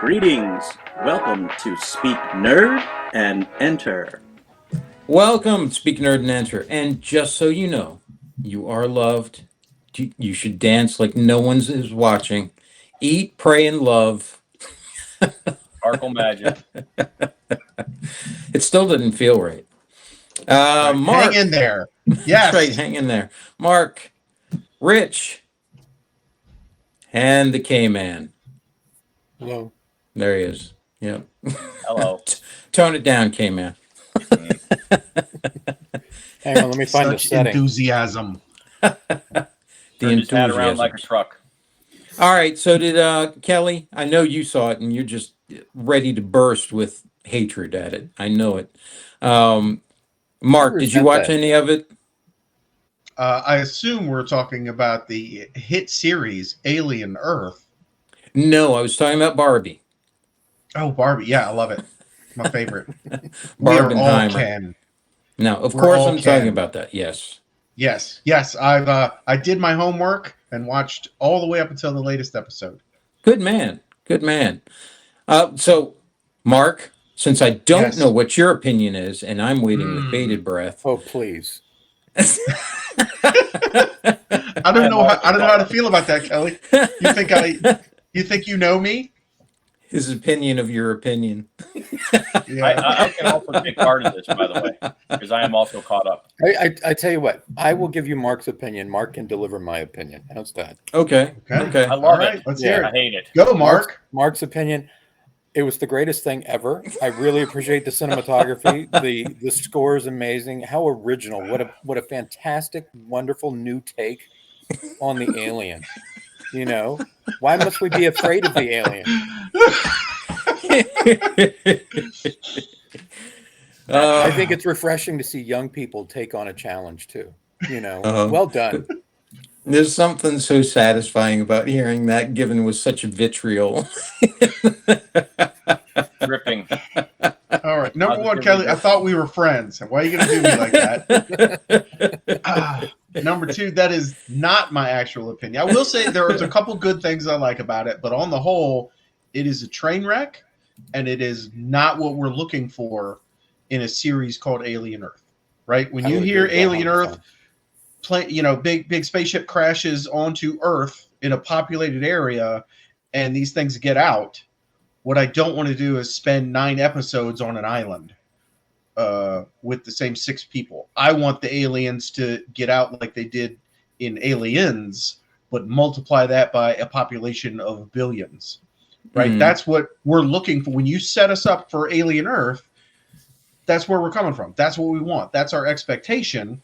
Greetings. Welcome to Speak Nerd and Enter. Welcome, Speak Nerd and Enter. And just so you know, you are loved. You should dance like no one is watching. Eat, pray, and love. Sparkle magic. It still didn't feel right. Right, Mark. hang in there. That's Yes. right, hang in there. Mark, Rich, and the K-Man. Hello. There he is. Yep. Hello. Tone it down, K-Man. Hang on, let me find the Such setting. enthusiasm. The Turned his hat around enthusiasm. like a truck. All right. So did Kelly? I know you saw it, and you're just ready to burst with hatred at it. I know it. Mark, did you watch any of it? I assume we're talking about the hit series Alien Earth. No, I was talking about Barbie. Oh, Barbie. Yeah, I love it. My favorite. We are all Barbenheimer. Ken. No, of We're course all I'm talking Ken. about that. Yes. Yes. I did my homework and watched all the way up until the latest episode. Good man. Good man. So, Mark, since I don't Yes. know what your opinion is, and I'm waiting with bated breath. Oh, please. I don't know how to feel about that, Kelly. You think you know me? His opinion of your opinion. Yeah. I can also take part in this, by the way, because I am also caught up. I tell you what, I will give you Mark's opinion. Mark can deliver my opinion. How's that? Okay. Okay. I love All right, it. let's Yeah. hear I it. hate it. Go, Mark. Mark's opinion. It was the greatest thing ever. I really appreciate the cinematography. The score is amazing. How original. What a fantastic, wonderful new take on the alien. You know? Why must we be afraid of the alien? I think it's refreshing to see young people take on a challenge too. You know, well done. There's something so satisfying about hearing that, given with such vitriol. Dripping. All right. Number one, Positively Kelly, I different. thought we were friends. Why are you going to do me like that? Number two, that is not my actual opinion. I will say there's a couple good things I like about it, but on the whole, it is a train wreck, and it is not what we're looking for in a series called Alien Earth. Right? When I you would hear agree with that Alien 100%. Earth, big spaceship crashes onto Earth in a populated area, and these things get out. What I don't want to do is spend 9 episodes on an island with the same 6 people. I want the aliens to get out like they did in Aliens, but multiply that by a population of billions. Right? Mhm. That's what we're looking for. When you set us up for Alien Earth, that's where we're coming from. That's what we want. That's our expectation.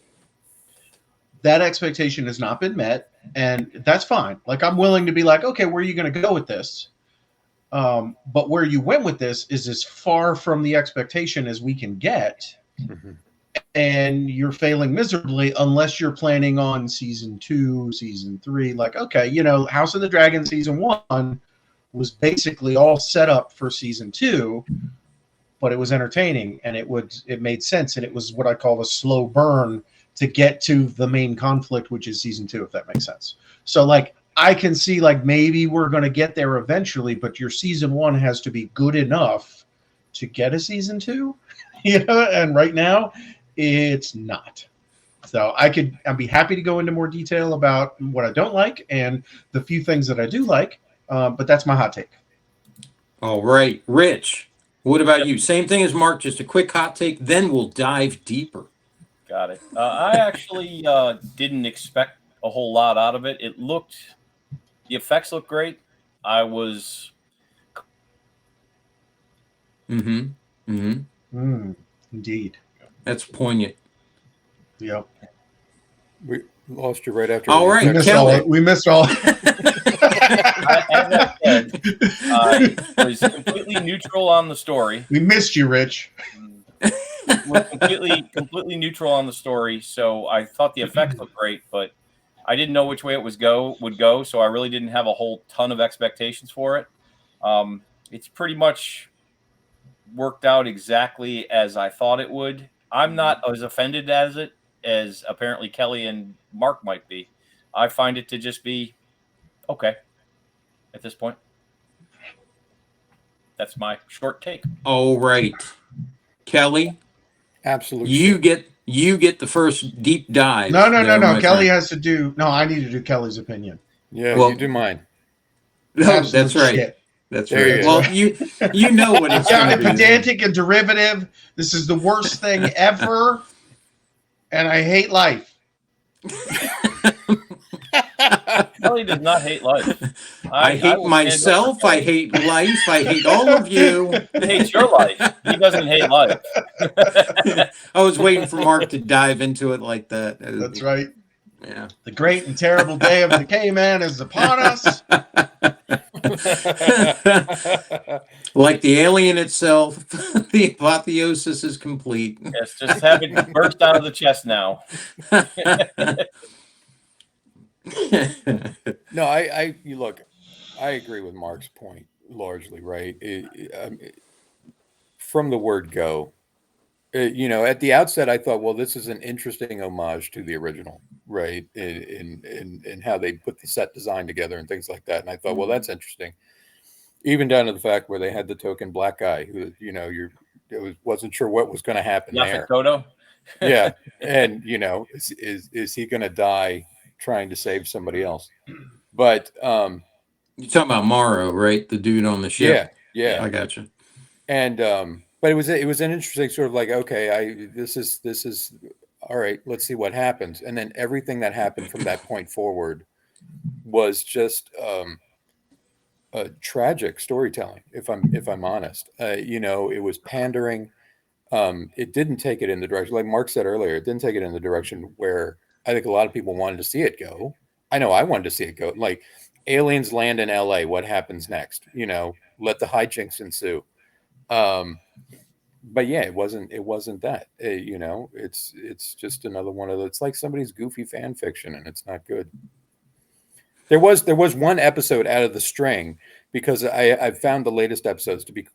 That expectation has not been met, and that's fine. Like, I'm willing to be like, okay, where are you going to go with this? But where you went with this is as far from the expectation as we can get, Mhm. and you're failing miserably unless you're planning on season 2, season 3. Like, okay, House of the Dragon season 1 was basically all set up for season 2, but it was entertaining and it made sense, and it was what I call a slow burn to get to the main conflict, which is season 2, if that makes sense. So, like, I can see, like, maybe we're going to get there eventually, but your season 1 has to be good enough to get a season 2, and right now it's not. So I'd be happy to go into more detail about what I don't like and the few things that I do like, but that's my hot take. All right. Rich, what about Yep. you? Same thing as Mark, just a quick hot take, then we'll dive deeper. Got it. I actually didn't expect a whole lot out of it. The effects look great. I was Indeed. That's poignant. Yep. We lost you right after. All the right, We effects. missed Kelly. all. We missed all. as I said, I was completely neutral on the story. We missed you, Rich. Was completely neutral on the story. So I thought the effects looked great, but I didn't know which way it would go. So I really didn't have a whole ton of expectations for it. It's pretty much worked out exactly as I thought it would. I'm not as offended as apparently Kelly and Mark might be. I find it to just be okay at this point. That's my short take. All right, Kelly, Absolute you shit. get the first deep dive. No, no, no, there, no. my Kelly friend. has to do. No, I need to do Kelly's opinion. Yeah, Well, you do mine. No, Absolute that's right. shit. That's There you right. go. Well, you know what it's going Yeah, to be. pedantic and derivative. This is the worst thing ever, and I hate life. Kelly does not hate life. I hate will stand up for myself. I Kelly. hate life. I hate all of you. He hates your life. He doesn't hate life. I was waiting for Mark to dive into it like that. That's right. Yeah. The great and terrible day of the caveman is upon us. Like the alien itself, the apotheosis is complete. Yes, just have it burst out of the chest now. No, you look, I agree with Mark's point largely, right? From the word go, at the outset, I thought, well, this is an interesting homage to the original, right? In how they put the set design together and things like that. And I thought, well, that's interesting. Even down to the fact where they had the token black guy who, wasn't sure what was going to happen there. Yaphet Yeah. And, is he going to die trying to save somebody else? But You're talking about Morrow, right? The dude on the ship. Yeah. I got you. And but it was an interesting sort of like, okay, this is all right, let's see what happens. And then everything that happened from that point forward was just tragic storytelling, if I'm honest. It was pandering. It didn't take it in the direction, like Mark said earlier, it didn't take it in the direction where I think a lot of people wanted to see it go. I know I wanted to see it go. Like, aliens land in LA, what happens next? Let the hijinks ensue. But yeah, it wasn't that. It's just another one of it's like somebody's goofy fan fiction, and it's not good. There was one episode out of the string, because I found the latest episodes to be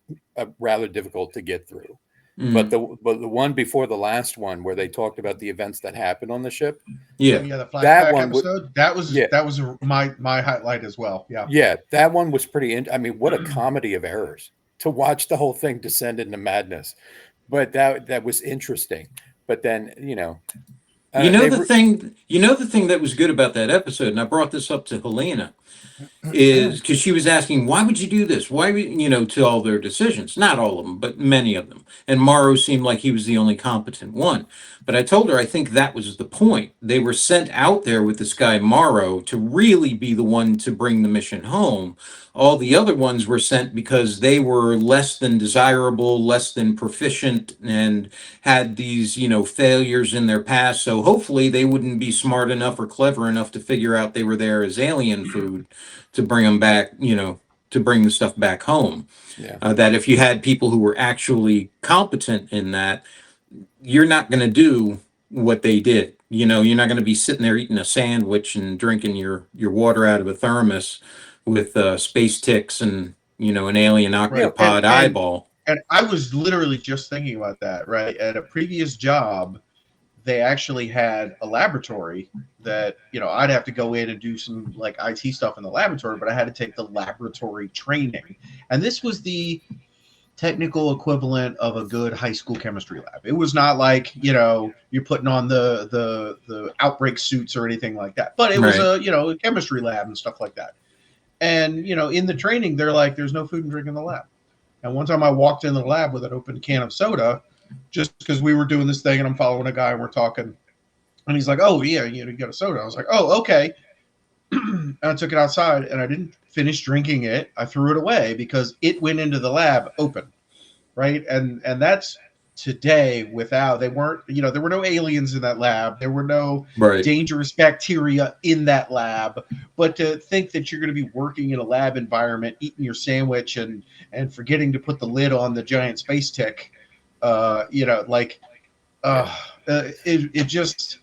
rather difficult to get through. But the one before the last one, where they talked about the events that happened on the ship, The flashback that one episode. That was my highlight as well. Yeah, that one was pretty. I mean, what a comedy of errors to watch the whole thing descend into madness. But that was interesting. But then the thing that was good about that episode, and I brought this up to Helena, is because she was asking, why would you do this? Why would, to all their decisions, not all of them, but many of them. And Morrow seemed like he was the only competent one. But I told her, I think that was the point. They were sent out there with this guy Morrow to really be the one to bring the mission home. All the other ones were sent because they were less than desirable, less than proficient, and had these, failures in their past. So hopefully they wouldn't be smart enough or clever enough to figure out they were there as alien food to bring them back, to bring the stuff back home. Yeah. That if you had people who were actually competent in that, you're not going to do what they did. You're not going to be sitting there eating a sandwich and drinking your water out of a thermos with space ticks and, an alien octopod eyeball. And I was literally just thinking about that, right? At a previous job, they actually had a laboratory that, I'd have to go in and do some like IT stuff in the laboratory, but I had to take the laboratory training. And this was the technical equivalent of a good high school chemistry lab. It was not like, you're putting on the outbreak suits or anything like that, but it was a chemistry lab and stuff like that. And, in the training, they're like, there's no food and drink in the lab. And one time I walked in the lab with an open can of soda, just because we were doing this thing and I'm following a guy and we're talking. And he's like, oh, yeah, you got a soda. I was like, oh, okay. And I took it outside and I didn't finish drinking it. I threw it away because it went into the lab open. Right. And that's today without, there were no aliens in that lab. There were no dangerous bacteria in that lab. But to think that you're going to be working in a lab environment, eating your sandwich and forgetting to put the lid on the giant space tick, it just,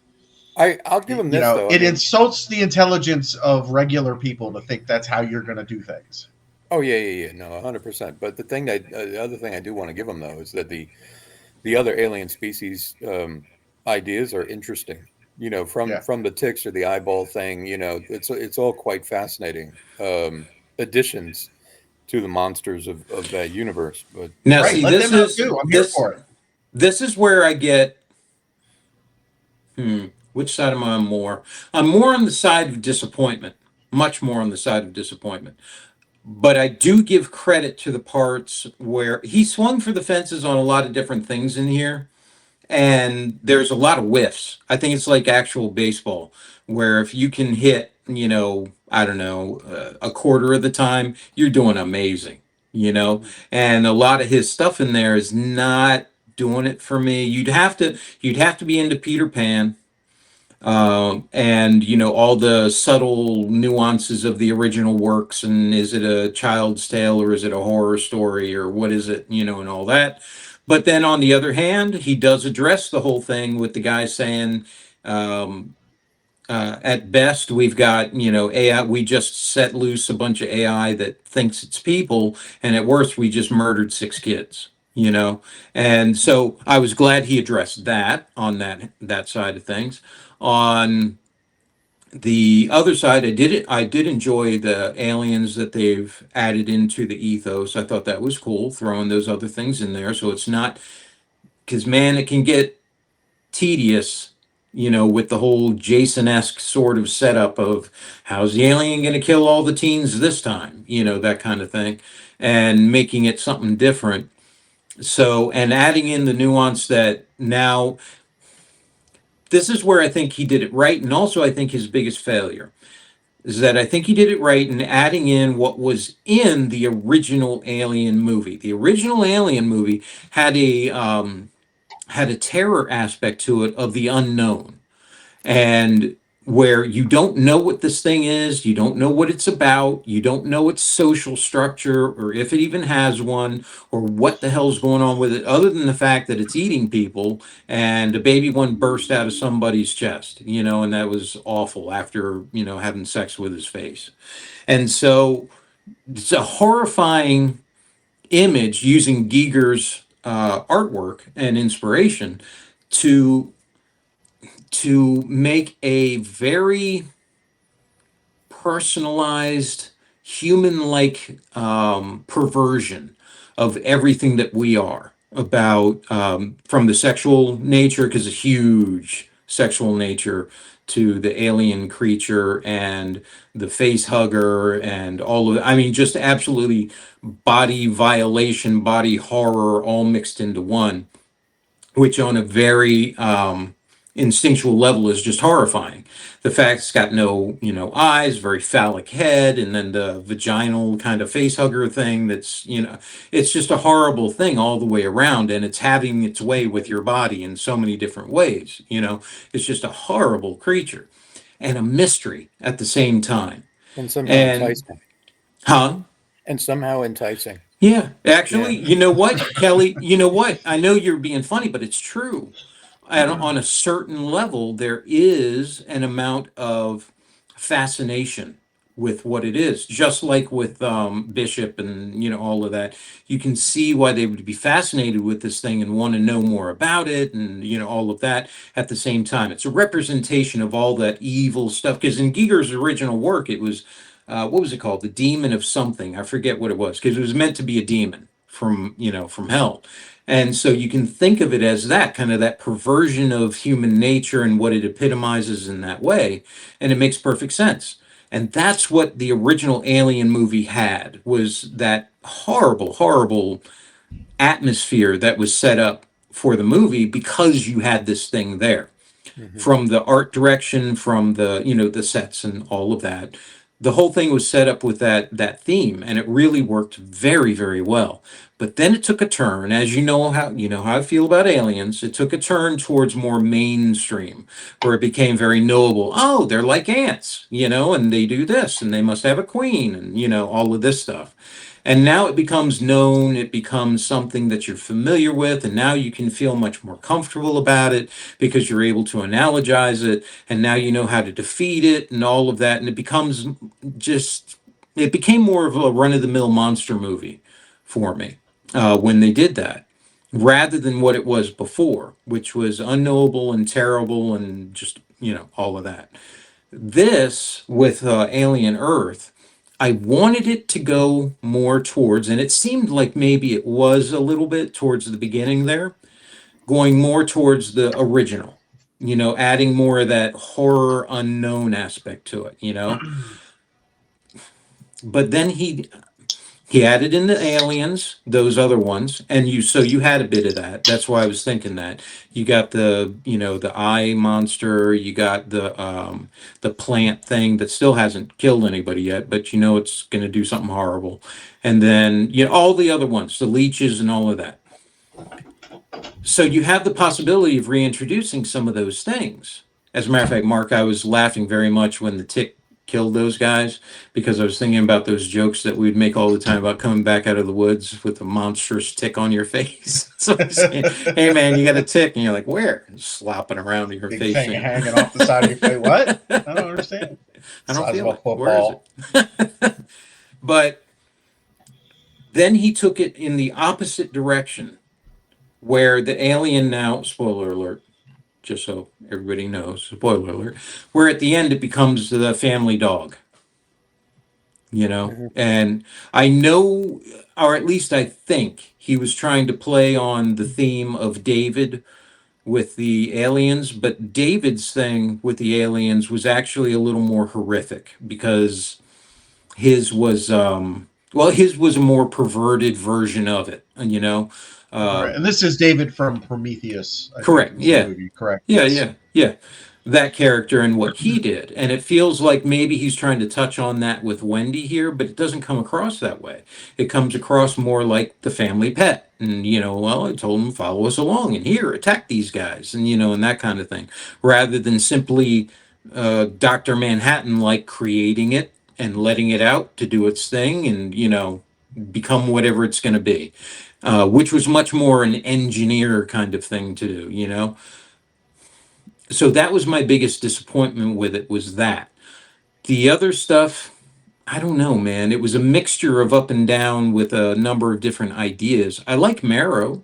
I'll give them this, though. It insults the intelligence of regular people to think that's how you're going to do things. Oh yeah, no, 100%. But the other thing I do want to give them, though, is that the other alien species ideas are interesting. From the ticks or the eyeball thing, it's all quite fascinating additions to the monsters of that universe. But Now, Right, see, let this them out is too. I'm here this for it. this is where I get. Which side am I on more? I'm more on the side of disappointment, much more on the side of disappointment. But I do give credit to the parts where he swung for the fences on a lot of different things in here. And there's a lot of whiffs. I think it's like actual baseball, where if you can hit, I don't know, a quarter of the time, you're doing amazing, And a lot of his stuff in there is not doing it for me. You'd have to be into Peter Pan, and all the subtle nuances of the original works, and is it a child's tale or is it a horror story or what is it, and all that. But then on the other hand, he does address the whole thing with the guy saying, um, at best we've got AI, we just set loose a bunch of AI that thinks it's people, and at worst we just murdered 6 kids. And so I was glad he addressed that on that side of things. On the other side, I did enjoy the aliens that they've added into the ethos. I thought that was cool, throwing those other things in there, so it's not, because man, it can get tedious, with the whole Jason-esque sort of setup of how's the alien going to kill all the teens this time, that kind of thing, and making it something different. So, and adding in the nuance that now, this is where I think he did it right, and also I think his biggest failure is that I think he did it right in adding in what was in the original Alien movie. The original Alien movie had a terror aspect to it of the unknown, and where you don't know what this thing is, you don't know what it's about, you don't know its social structure or if it even has one, or what the hell's going on with it, other than the fact that it's eating people, and a baby one burst out of somebody's chest, and that was awful after, having sex with his face. And so it's a horrifying image using Giger's artwork and inspiration to make a very personalized, human-like perversion of everything that we are about, from the sexual nature, because a huge sexual nature to the alien creature and the face hugger and all of it. I mean, just absolutely body violation, body horror, all mixed into one, which on a very instinctual level is just horrifying. The fact it's got no, eyes, very phallic head, and then the vaginal kind of face hugger thing that's, it's just a horrible thing all the way around, and it's having its way with your body in so many different ways. It's just a horrible creature and a mystery at the same time. and somehow And, enticing. huh? And somehow enticing. Yeah, actually, you know what, Kelly? You know what? I know you're being funny, but it's true. And on a certain level, there is an amount of fascination with what it is, just like with Bishop and all of that. You can see why they would be fascinated with this thing and want to know more about it, and all of that at the same time. It's a representation of all that evil stuff. Because in Giger's original work, it was what was it called? The Demon of something. I forget what it was, because it was meant to be a demon from from hell. And so you can think of it as that kind of that perversion of human nature and what it epitomizes in that way, and it makes perfect sense. And that's what the original Alien movie had, was that horrible, horrible atmosphere that was set up for the movie, because you had this thing there. From the art direction, from the the sets and all of that, the whole thing was set up with that theme, and it really worked very, very well. But then it took a turn, as how I feel about Aliens. It took a turn towards more mainstream, where it became very knowable. Oh, they're like ants, and they do this, and they must have a queen, and all of this stuff. And now it becomes known, it becomes something that you're familiar with, and now you can feel much more comfortable about it because you're able to analogize it, and now you know how to defeat it and all of that. And it became more of a run-of-the-mill monster movie for me when they did that, rather than what it was before, which was unknowable and terrible and just, all of that. This, with Alien Earth, I wanted it to go more towards, and it seemed like maybe it was a little bit towards the beginning there, going more towards the original, adding more of that horror unknown aspect to it, But then he added in the aliens, those other ones, and you had a bit of that. That's why I was thinking that. You got the eye monster, you got the plant thing that still hasn't killed anybody yet, but it's going to do something horrible. And then, all the other ones, the leeches and all of that. So you have the possibility of reintroducing some of those things. As a matter of fact, Mark, I was laughing very much when the tick killed those guys because I was thinking about those jokes that we'd make all the time about coming back out of the woods with a monstrous tick on your face. So I'm saying, hey man, you got a tick, and you're like, where? Slopping around your Big face. thing hanging off the side of your face. What? I don't understand. I don't Size feel of a it. Where is it? But then he took it in the opposite direction, where the alien now, spoiler alert, just so everybody knows, spoiler alert, where at the end it becomes the family dog. And I know, or at least I think, he was trying to play on the theme of David with the aliens, but David's thing with the aliens was actually a little more horrific because his was his was a more perverted version of it, Right. And this is David from Prometheus. I correct. think, was the Yeah. movie, correct. Yeah, Yes. yeah. That character and what he did. And it feels like maybe he's trying to touch on that with Wendy here, but it doesn't come across that way. It comes across more like the family pet. And, well, I told him, follow us along and here, attack these guys, and that kind of thing, rather than simply Dr. Manhattan like creating it and letting it out to do its thing and, become whatever it's going to be, which was much more an engineer kind of thing to do. So that was my biggest disappointment with it, was that. The other stuff, I don't know, man. It was a mixture of up and down with a number of different ideas. I like Marrow.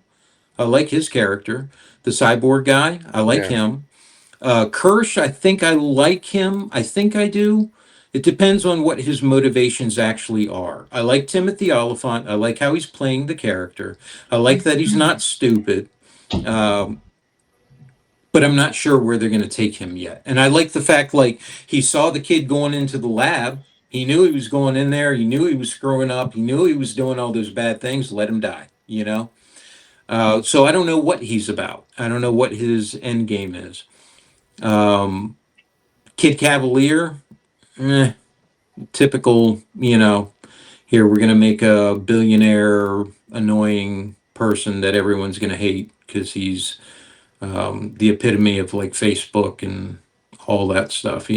I like his character. The cyborg guy, I like Yeah. him. Kirsch, I think I like him. I think I do. It depends on what his motivations actually are. I like Timothy Oliphant. I like how he's playing the character. I like that he's not stupid. But I'm not sure where they're going to take him yet. And I like the fact, like, he saw the kid going into the lab. He knew he was going in there. He knew he was screwing up. He knew he was doing all those bad things. Let him die, So I don't know what he's about. I don't know what his end game is. Kid Cavalier, typical, here we're going to make a billionaire, annoying person that everyone's going to hate because he's the epitome of like Facebook and all that stuff,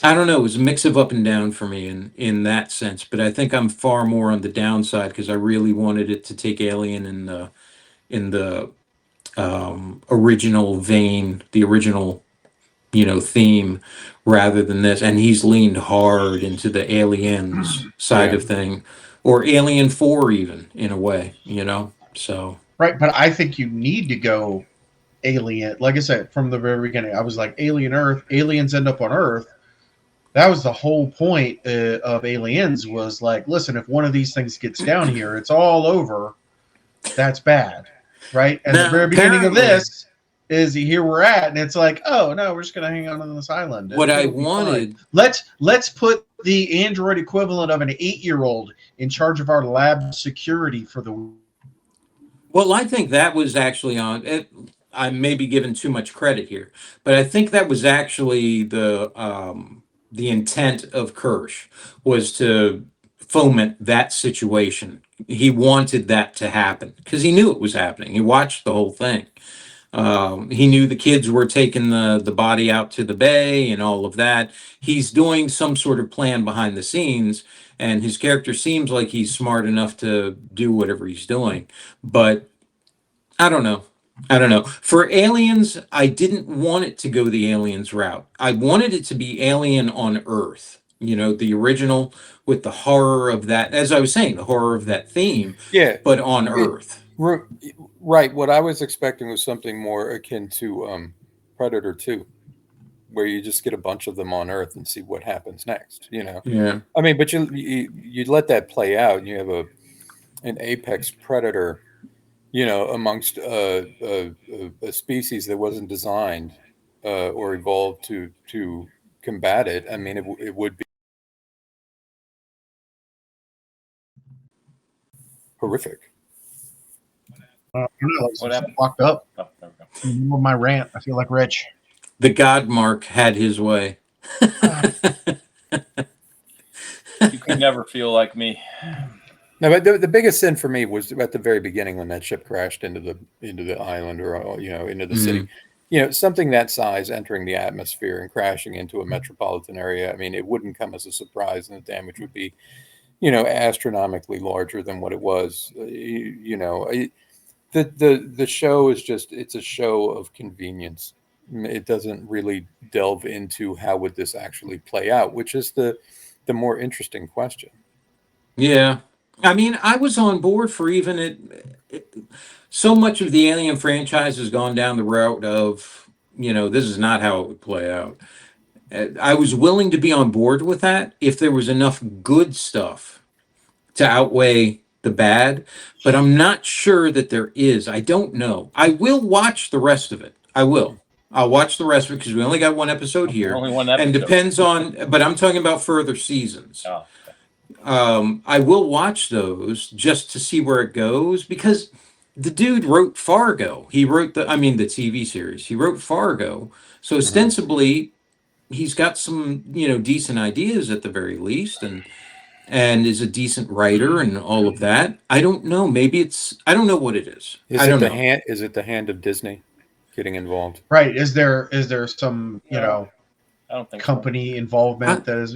I don't know. It was a mix of up and down for me in that sense, but I think I'm far more on the downside because I really wanted it to take Alien in the original vein, the original theme, rather than this. And he's leaned hard into the Aliens side of thing, or Alien 4 even in a way, so. Right, but I think you need to go Alien. Like I said, from the very beginning, I was like, Alien Earth, aliens end up on Earth. That was the whole point of Aliens, was like, listen, if one of these things gets down here, it's all over. That's bad, right? And Now, the very beginning of apparently- this is here we're at, and it's like, oh no, we're just gonna hang out on this island. What I It'll be wanted, fine. Let's put the android equivalent of an 8-year-old in charge of our lab security for the. well, I think that was actually on it. I may be giving too much credit here, but I think that was actually the intent of Kirsch, was to foment that situation. He wanted that to happen because he knew it was happening. He watched the whole thing. He knew the kids were taking the body out to the bay and all of that. He's doing some sort of plan behind the scenes, and his character seems like he's smart enough to do whatever he's doing. But I don't know. For Aliens, I didn't want it to go the Aliens route. I wanted it to be Alien on Earth. The original, with the horror of that, as I was saying, the horror of that theme, Yeah. but on Earth. Right. What I was expecting was something more akin to Predator 2. where you just get a bunch of them on Earth and see what happens next. Yeah. I mean, but you let that play out. And you have an apex predator, amongst a species that wasn't designed or evolved to combat it. I mean, it would be horrific. I don't know, like, What happened? Locked up. Oh, there we go. More of my rant. I feel like Rich. The God Mark had his way. You could never feel like me. No, but the biggest sin for me was at the very beginning when that ship crashed into the island, or into the city. Something that size entering the atmosphere and crashing into a metropolitan area. I mean, it wouldn't come as a surprise, and the damage would be, astronomically larger than what it was. The show is it's a show of convenience. It doesn't really delve into how would this actually play out, which is the more interesting question. Yeah. I mean, I was on board for even so much of the Alien franchise has gone down the route of, this is not how it would play out. I was willing to be on board with that if there was enough good stuff to outweigh the bad, but I'm not sure that there is. I don't know. I will watch the rest of it. I will. I'll watch the rest of it because we only got one episode here. Only one episode. And depends on, but I'm talking about further seasons. Oh. I will watch those just to see where it goes because the dude wrote Fargo. He wrote the TV series. He wrote Fargo. So ostensibly he's got some, decent ideas at the very least and is a decent writer and all of that. I don't know. Maybe I don't know what it is. Is I it don't the know. hand? Is it the hand of Disney getting involved? Right. Is there some, I don't think company involvement that is,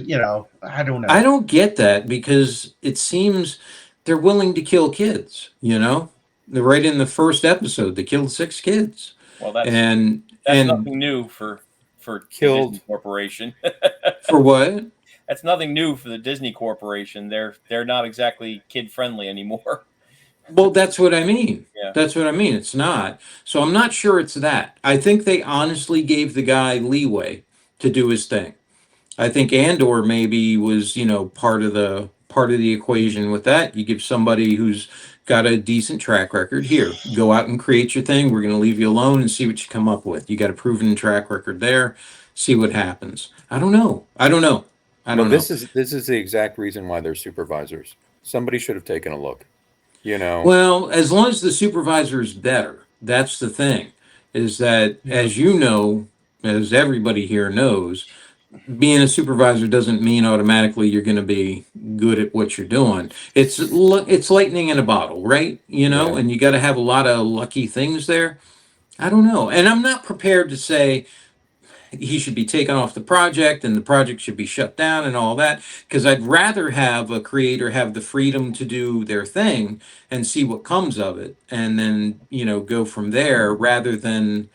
I don't know. I don't get that because it seems they're willing to kill kids, They're right in the first episode. They killed 6 kids. Well, that's And nothing new for Killed. Disney Corporation. for what? That's nothing new for the Disney Corporation. They're not exactly kid friendly anymore. Well, that's what I mean. Yeah. That's what I mean. It's not. So I'm not sure it's that. I think they honestly gave the guy leeway to do his thing. I think Andor maybe was, part of the equation with that. You give somebody who's got a decent track record, here, go out and create your thing. We're going to leave you alone and see what you come up with. You got a proven track record there. See what happens. I don't know. This is the exact reason why they're supervisors. Somebody should have taken a look. Well, as long as the supervisor is better, that's the thing. Is that, as you know, as everybody here knows, being a supervisor doesn't mean automatically you're going to be good at what you're doing. It's lightning in a bottle, right? Yeah. And you got to have a lot of lucky things there. I don't know. And I'm not prepared to say he should be taken off the project and the project should be shut down and all that, because I'd rather have a creator have the freedom to do their thing and see what comes of it and then, go from there rather than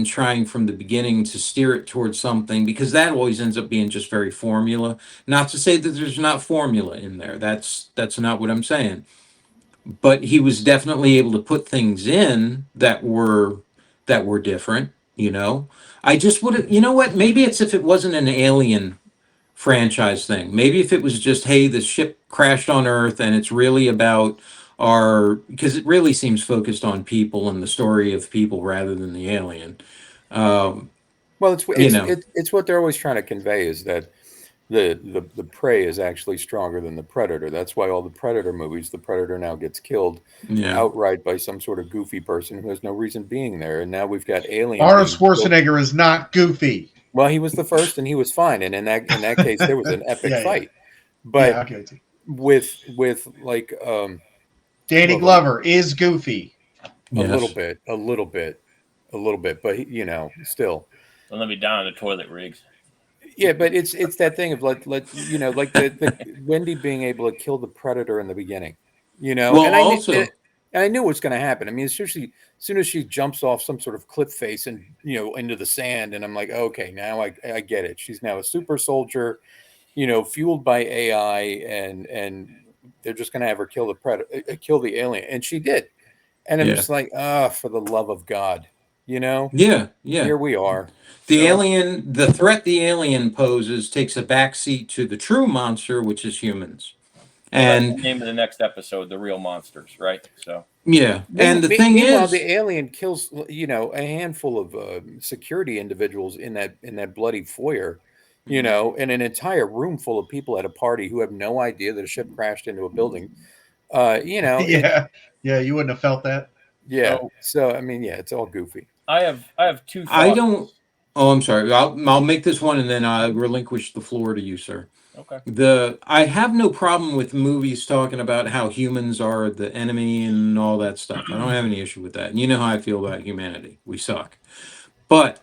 trying from the beginning to steer it towards something, because that always ends up being just very formula. Not to say that there's not formula in there. That's not what I'm saying. But he was definitely able to put things in that were different, I just would, what? Maybe it's if it wasn't an Alien franchise thing. Maybe if it was just, hey, the ship crashed on Earth and it's really about because it really seems focused on people and the story of people rather than the alien. Well, it's what they're always trying to convey is that the prey is actually stronger than the predator. That's why all the Predator movies, the predator now gets killed outright by some sort of goofy person who has no reason being there. And now we've got Alien. Arnold Schwarzenegger is not goofy. Well, he was the first, and he was fine. And in that case, there was an epic fight. But with like Danny Glover is goofy. A little bit, but still. Don't let me down in the toilet, Riggs. Yeah, but it's that thing of like the Wendy being able to kill the predator in the beginning, Well, and I knew what was going to happen. I mean, as soon as she jumps off some sort of cliff face and into the sand, and I'm like, okay, now I get it. She's now a super soldier, fueled by AI, and they're just going to have her kill the alien, and she did. And I'm just like, for the love of God, You know, Yeah, yeah. here we are. The threat the alien poses takes a backseat to the true monster, which is humans. Well, that's And the name of the next episode, The Real Monsters, right? So yeah, and the thing Meanwhile, is, the alien kills, you know, a handful of security individuals in that bloody foyer, you know, and an entire room full of people at a party who have no idea that a ship crashed into a building. You know, Yeah, yeah, you wouldn't have felt that. yeah. So- So I mean, yeah, it's all goofy. I have two thoughts. I don't. Oh, I'm sorry. I'll make this one and then I'll relinquish the floor to you, sir. Okay. I have no problem with movies talking about how humans are the enemy and all that stuff. I don't have any issue with that. And you know how I feel about humanity. We suck. But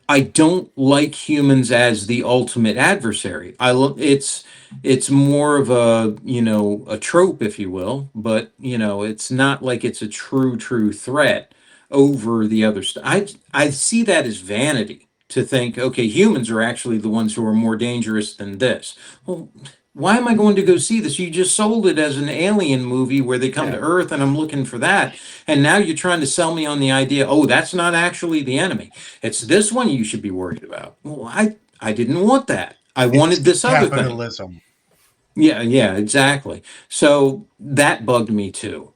I don't like humans as the ultimate adversary. It's more of a, a trope, if you will, but it's not like it's a true threat over the other stuff. I see that as vanity to think, okay, humans are actually the ones who are more dangerous than this. Well, why am I going to go see this? You just sold it as an alien movie where they come to Yeah. Earth and I'm looking for that. And now you're trying to sell me on the idea, oh, that's not actually the enemy. It's this one you should be worried about. Well, I didn't want that. I wanted It's this other thing. capitalism. Yeah, exactly. So that bugged me too.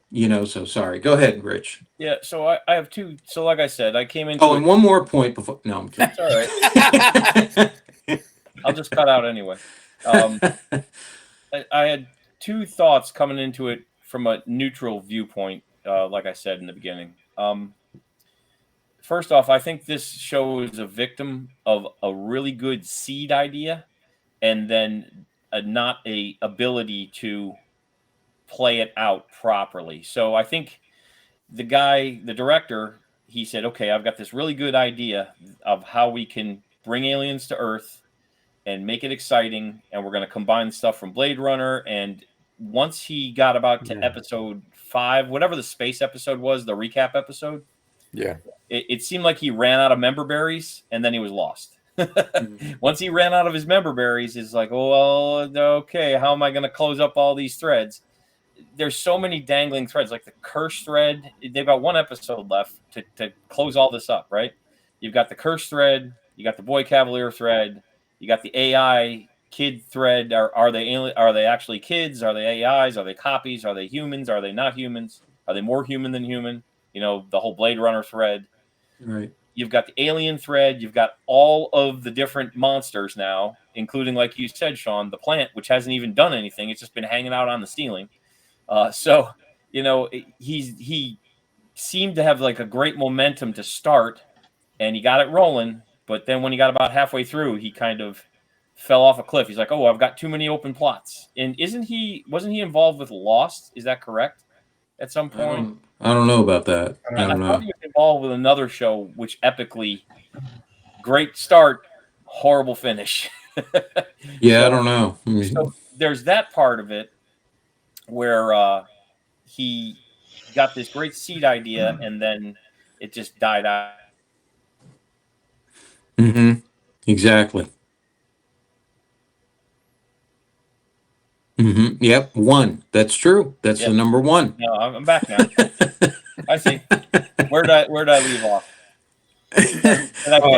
So sorry. Go ahead, Rich. Yeah, so I have two. So like I said, I came into Oh, it. and one more point before. No, I'm kidding. It's all right. I'll just cut out anyway. I had two thoughts coming into it from a neutral viewpoint, like I said in the beginning. First off, I think this show is a victim of a really good seed idea and then not a ability to play it out properly. So I think the director, he said, okay, I've got this really good idea of how we can bring aliens to Earth and make it exciting. And we're going to combine stuff from Blade Runner. And once he got about to episode 5, whatever the space episode was, the recap episode, Yeah. it seemed like he ran out of member berries and then he was lost. Once he ran out of his member berries, it's like, oh, well, okay, how am I going to close up all these threads? There's so many dangling threads, like the curse thread. They've got one episode left to close all this up, right? You've got the curse thread, you got the boy cavalier thread, you got the AI kid thread. Are they actually kids? Are they AIs? Are they copies? Are they humans? Are they not humans? Are they more human than human? The whole Blade Runner thread. Right. You've got the alien thread. You've got all of the different monsters now, including, like you said, Sean, the plant, which hasn't even done anything. It's just been hanging out on the ceiling. So he seemed to have like a great momentum to start, and he got it rolling. But then when he got about halfway through, he kind of fell off a cliff. He's like, "Oh, I've got too many open plots." And wasn't he involved with Lost? Is that correct? At some point, I don't know about that. I don't I know. thought he was involved with another show, which epically great start, horrible finish. Yeah, I don't know. So there's that part of it where he got this great seed idea and then it just died out. Mm-hmm. Exactly. Mm-hmm. Yep. 1. That's true. That's Yep. the number 1. No, I'm back now. I see. Where did I leave off?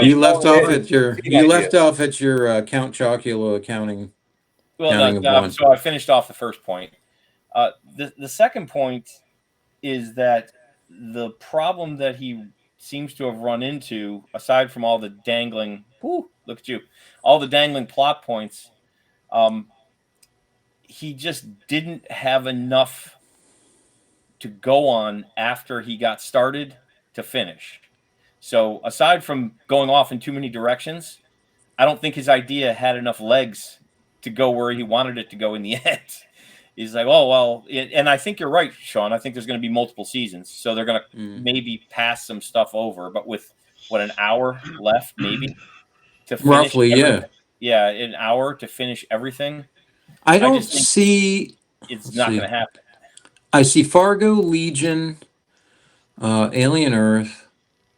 You left off at your Count Chocula accounting. Counting of one. So I finished off the first point. The second point is that the problem that he seems to have run into, aside from all the dangling, look at you, all the dangling plot points, he just didn't have enough to go on after he got started to finish. So aside from going off in too many directions, I don't think his idea had enough legs to go where he wanted it to go in the end. He's like, oh, well, and I think you're right, Sean. I think there's going to be multiple seasons. So they're going to maybe pass some stuff over. But with, an hour left, maybe? To finish Roughly, yeah. Yeah, an hour to finish everything. I don't just think see... It's not going to happen. I see Fargo, Legion, Alien Earth,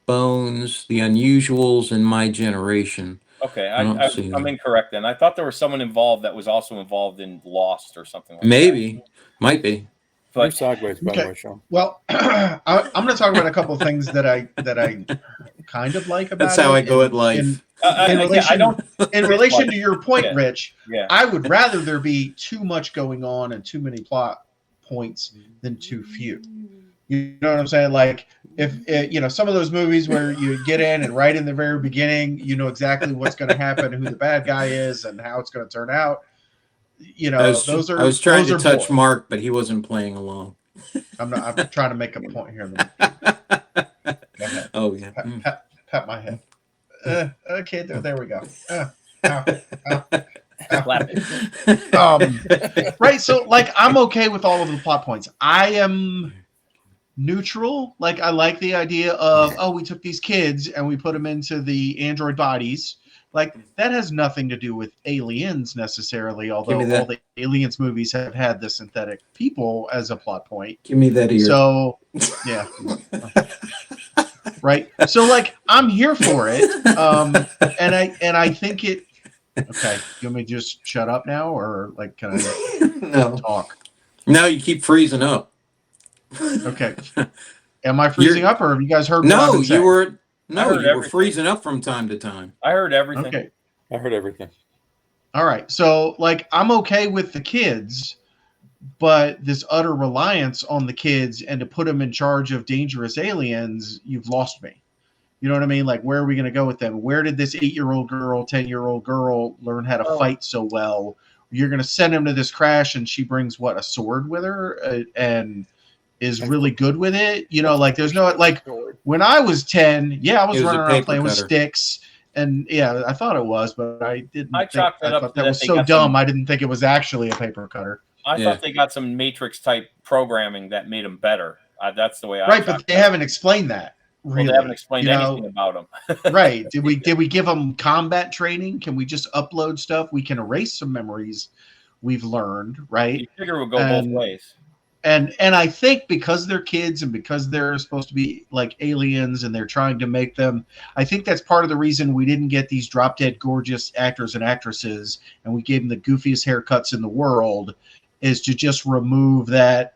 Bones, The Unusuals, and My Generation. Okay, see I'm that. incorrect then. I thought there was someone involved that was also involved in Lost or something like that. Maybe. Might be. You're But sideways, by Okay. the way, Sean. Well, I'm going to talk about a couple of things that I kind of like about That's how I it. go at life. In yeah, relation, I don't. in relation to your point, Yeah. Rich, Yeah. I would rather there be too much going on and too many plot points than too few. You know what I'm saying? Like if some of those movies where you get in and right in the very beginning, you know exactly what's going to happen, who the bad guy is, and how it's going to turn out. You know, those are I was trying those to are touch boring. Mark, but he wasn't playing along. I'm trying to make a point here. Go ahead. Oh yeah. Pat my head. Okay, there we go. Ow, ow, ow. Slap it. Right. So, like, I'm okay with all of the plot points. I am neutral. Like, I like the idea of, oh, we took these kids and we put them into the android bodies. Like, that has nothing to do with aliens necessarily, although that. all the aliens movies have had the synthetic people as a plot point. Give me that ear. So, yeah. Right. So, like, I'm here for it. And I think it. Okay. You want me to just shut up now, or like, can I No. talk? No, you keep freezing up. Okay. Am I freezing up, or have you guys heard? What I've No, been saying? you were everything. freezing up from time to time. I heard everything. Okay. I heard everything. All right. So, like, I'm okay with the kids, but this utter reliance on the kids and to put them in charge of dangerous aliens, you've lost me. You know what I mean? Like, where are we going to go with them? Where did this 8-year-old girl, 10-year-old girl learn how to fight so well? You're going to send him to this crash, and she brings a sword with her, and is really good with it. You know, like, there's no, like, when I was 10, I was It was running a around paper playing with cutter. sticks. And yeah, I thought it was, but I didn't. I chalked that up thought to that was that they so got dumb. some- I didn't think it was actually a paper cutter. I Yeah. thought they got some Matrix type programming that made them better. That's the way I Right, but chalked they it up. haven't explained that. Really, Well, they haven't explained you know? anything about them. Right? Did we give them combat training? Can we just upload stuff? We can erase some memories we've learned, right? You figure it would go both ways. And I think because they're kids and because they're supposed to be like aliens and they're trying to make them, I think that's part of the reason we didn't get these drop dead gorgeous actors and actresses and we gave them the goofiest haircuts in the world, is to just remove that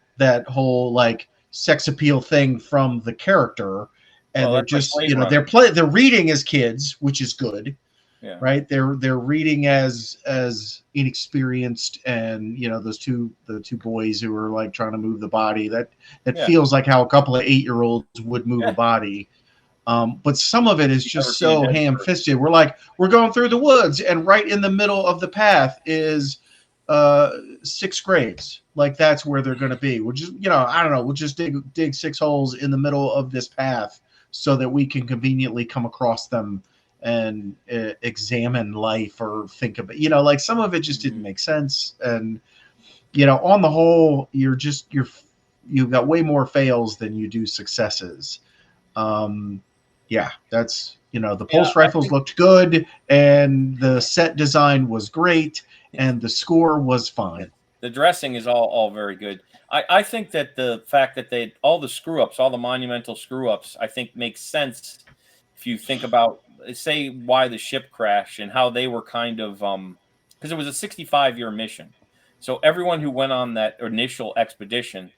whole like sex appeal thing from the character. And Well, they're that's like just, Blade they're reading as kids, which is good. Yeah. Right, they're reading as inexperienced, and the two boys who are like trying to move the body, that feels like how a couple of 8-year-olds would move a body. But some of it is just so ham-fisted. We're going through the woods, and right in the middle of the path is 6 graves. Like, that's where they're going to be. We'll just, I don't know. We'll just dig 6 holes in the middle of this path so that we can conveniently come across them and examine life or think about, like, some of it just didn't make sense. And, on the whole, you've got way more fails than you do successes. That's, the pulse rifles looked good and the set design was great and the score was fine. The dressing is all very good. I think that the fact that all the screw-ups, all the monumental screw-ups, I think makes sense if you think about, say, why the ship crashed and how they were kind of, because it was a 65-year mission. So everyone who went on that initial expedition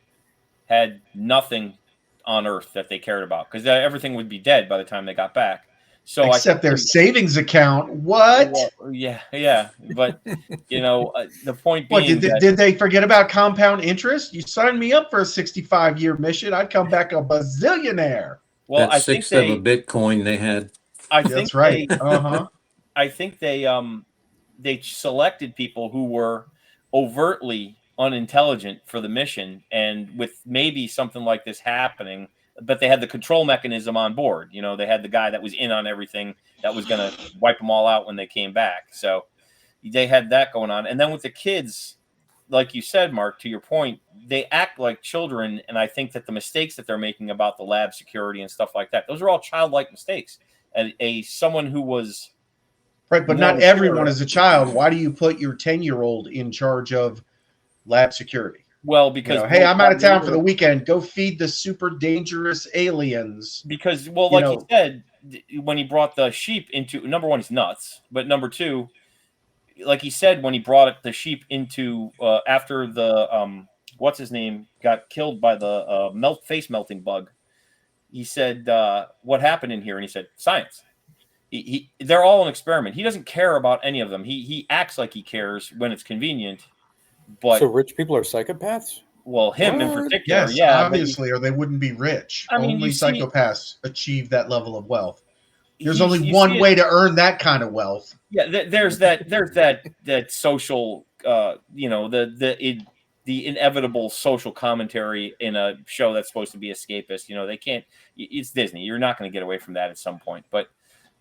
had nothing on Earth that they cared about, because everything would be dead by the time they got back. So except their savings account. What? Well, yeah. But the point being, did they forget about compound interest? You signed me up for a 65-year mission. I'd come back a bazillionaire. Well, that sixth of a Bitcoin they had. I think that's right. I think they selected people who were overtly unintelligent for the mission, and with maybe something like this happening, but they had the control mechanism on board. They had the guy that was in on everything that was going to wipe them all out when they came back. So they had that going on. And then with the kids, like you said, Mark, to your point, they act like children. And I think that the mistakes that they're making about the lab security and stuff like that, those are all childlike mistakes. And someone who was right, but not everyone is a child. Why do you put your 10-year-old in charge of lab security? Well, because hey, I'm out of town for the weekend. Go feed the super dangerous aliens. Because, well, like he said, when he brought the sheep into, number one, he's nuts. But number two, like he said, when he brought the sheep into after the what's his name got killed by the face melting bug. He said, "What happened in here?" And he said, "Science." They're all an experiment. He doesn't care about any of them. He acts like he cares when it's convenient, but So rich people are psychopaths? well, him in What? particular, Yes, yeah. obviously, or they wouldn't be rich. I mean, Only you see- psychopaths achieve that level of wealth. There's you only see one it- way to earn that kind of wealth. Yeah, there's that social, the inevitable social commentary in a show that's supposed to be escapist. They can't. It's Disney. You're not going to get away from that at some point. But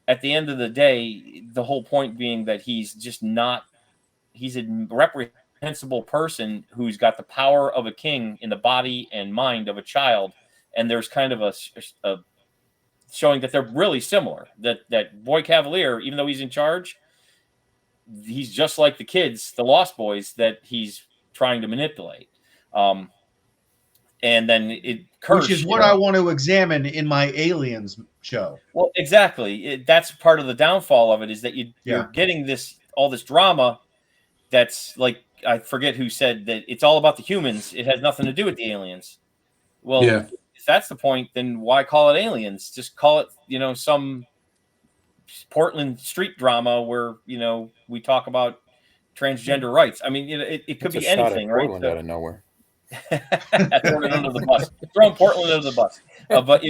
at the end of the day, the whole point being that he's just not. He's a reprehensible person who's got the power of a king in the body and mind of a child, and there's kind of a showing that they're really similar. That Boy Cavalier, even though he's in charge, he's just like the kids, the Lost Boys, that he's trying to manipulate. And then Which is what I want to examine in my Aliens show. Well, exactly. That's part of the downfall of it, is that you're getting all this drama. That's like, I forget who said that it's all about the humans. It has nothing to do with the aliens. Well, Yeah. if that's the point, then why call it aliens? Just call it, some Portland street drama where, we talk about transgender rights. I mean, it could It's be a shot at anything, right? Portland out of nowhere. Throwing it under the bus. Throwing Portland under the bus. But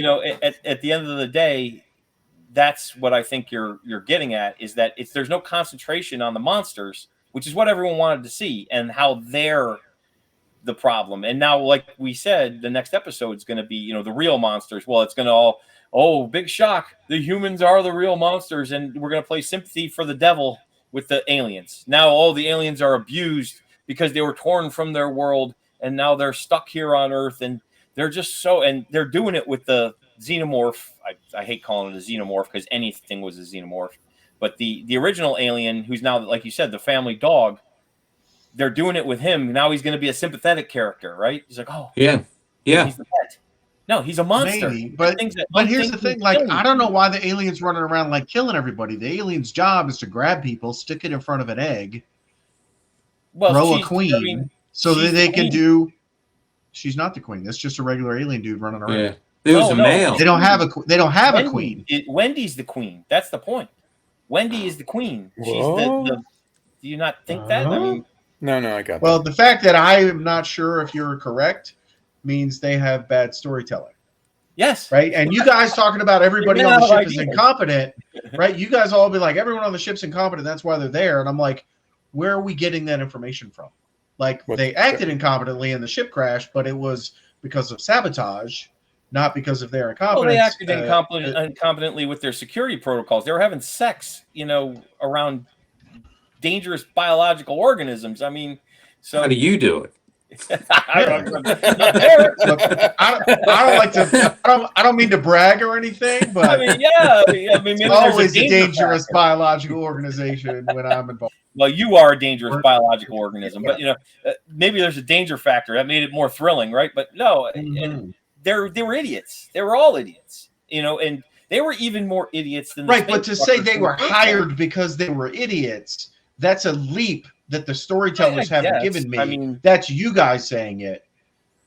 at the end of the day, that's what I think you're getting at, is that there's no concentration on the monsters, which is what everyone wanted to see, and how they're the problem. And now, like we said, the next episode is going to be, the real monsters. Well, it's going to big shock. The humans are the real monsters, and we're going to play sympathy for the devil with the aliens. Now all the aliens are abused because they were torn from their world, and now they're stuck here on Earth, and they're just and they're doing it with the xenomorph. I hate calling it a xenomorph because anything was a xenomorph. But the original alien, who's now, like you said, the family dog, they're doing it with him. Now he's going to be a sympathetic character, right? He's like, Yeah. he's the pet. No, he's a monster. Maybe, but here's the thing: like, I don't know why the aliens running around like killing everybody. The alien's job is to grab people, stick it in front of an egg, grow a queen, so that they can do. She's not the queen. That's just a regular alien dude running around. Yeah. There was a male. They don't have a queen. Wendy's the queen. That's the point. Wendy is the queen. She's the. Do you not think that? I mean, no, I got Well, the fact that I am not sure if you're correct means they have bad storytelling. Yes. Right. And you guys talking about everybody on the ship is incompetent, right? You guys all be like, everyone on the ship's incompetent. That's why they're there. And I'm like, where are we getting that information from? Like, they acted incompetently in the ship crash, but it was because of sabotage, not because of their incompetence. Well, they acted incompetently with their security protocols. They were having sex, around dangerous biological organisms. I mean, so how do you do it? I don't mean to brag or anything, but I mean, yeah. I mean, it's always a dangerous biological organization when I'm involved. Well, you are a dangerous biological organism, but maybe there's a danger factor that made it more thrilling, right? But no, and they were idiots. They were all idiots, and they were even more idiots than right. But to say they were hired because they were idiots, that's a leap that the storytellers haven't given me. I mean, that's you guys saying it,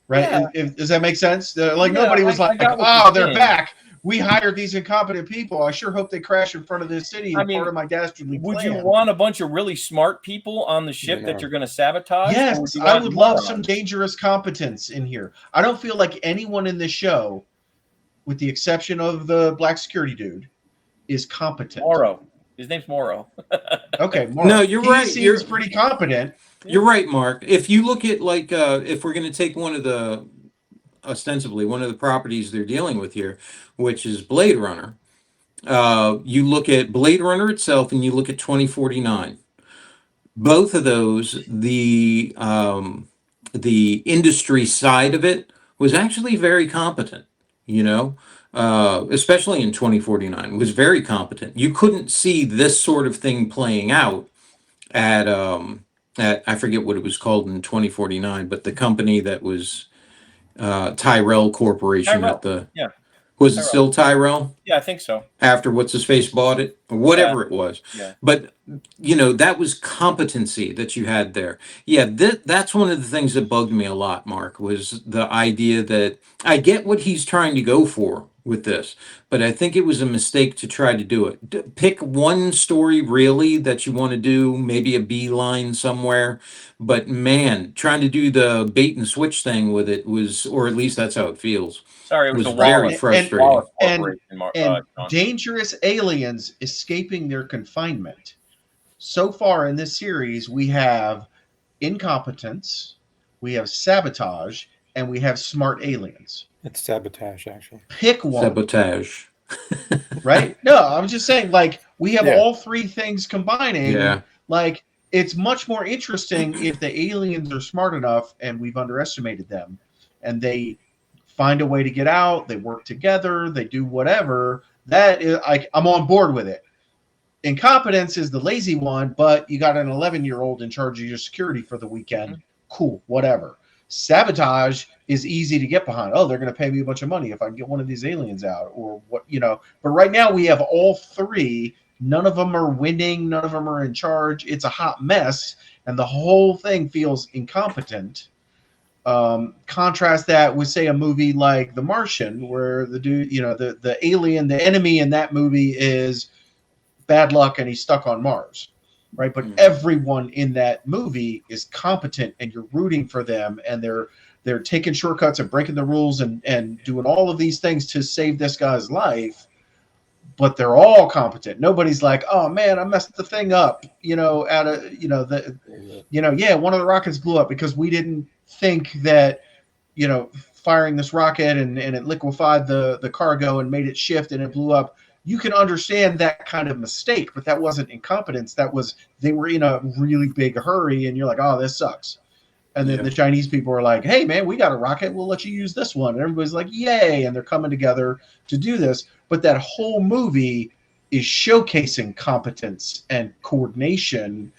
right? Yeah. Does that make sense? Nobody was like, "Oh, they're back. We hired these incompetent people. I sure hope they crash in front of this city." Part of my dastardly plan. Would you want a bunch of really smart people on the ship that you're going to sabotage? Yes, I would love some dangerous competence in here. I don't feel like anyone in this show, with the exception of the black security dude, is competent. Morrow. His name's Morrow. Okay, Morrow. No, you're right. Seems pretty competent. You're right, Mark. If you look at if we're going to take ostensibly one of the properties they're dealing with here, which is Blade Runner, you look at Blade Runner itself and you look at 2049. Both of those, the industry side of it was actually very competent, especially in 2049, was very competent. You couldn't see this sort of thing playing out at I forget what it was called in 2049, but the company that was Tyrell Corporation Was it still Tyrell? Yeah, I think so. After what's his face bought it, or whatever it was. Yeah. But that was competency that you had there. Yeah, that's one of the things that bugged me a lot, Mark, was the idea that I get what he's trying to go for with this, but I think it was a mistake to try to do it. Pick one story really that you want to do, maybe a beeline somewhere, but man, trying to do the bait and switch thing with it was, or at least that's how it feels. Sorry, it was Was the very Wallace, frustrating. Wallace And- Corporation, and John. dangerous aliens escaping their confinement. So far in this series, we have incompetence, we have sabotage, and we have smart aliens. It's sabotage, actually. Pick one, Sabotage. right? No, I'm just saying, like, we have Yeah. all three things combining. Yeah. Like, it's much more interesting if the aliens are smart enough and we've underestimated them, and they find a way to get out, they work together, they do whatever. That is, I'm on board with it. Incompetence is the lazy one, but you got an 11-year-old in charge of your security for the weekend. Cool, whatever. Sabotage is easy to get behind. Oh, they're going to pay me a bunch of money if I get one of these aliens out, or what, But right now we have all three. None of them are winning. None of them are in charge. It's a hot mess, and the whole thing feels incompetent. Contrast that with, say, a movie like The Martian, where the dude, the alien, the enemy in that movie is bad luck and he's stuck on Mars, right? But everyone in that movie is competent, and you're rooting for them, and they're taking shortcuts and breaking the rules and doing all of these things to save this guy's life. But they're all competent. Nobody's like, oh man, I messed the thing up. One of the rockets blew up because we didn't think that, firing this rocket and it liquefied the cargo and made it shift and it blew up. You can understand that kind of mistake, but that wasn't incompetence. That was, they were in a really big hurry, and you're like, oh, this sucks. And then the Chinese people are like, hey, man, we got a rocket. We'll let you use this one. And everybody's like, yay. And they're coming together to do this. But that whole movie is showcasing competence and coordination.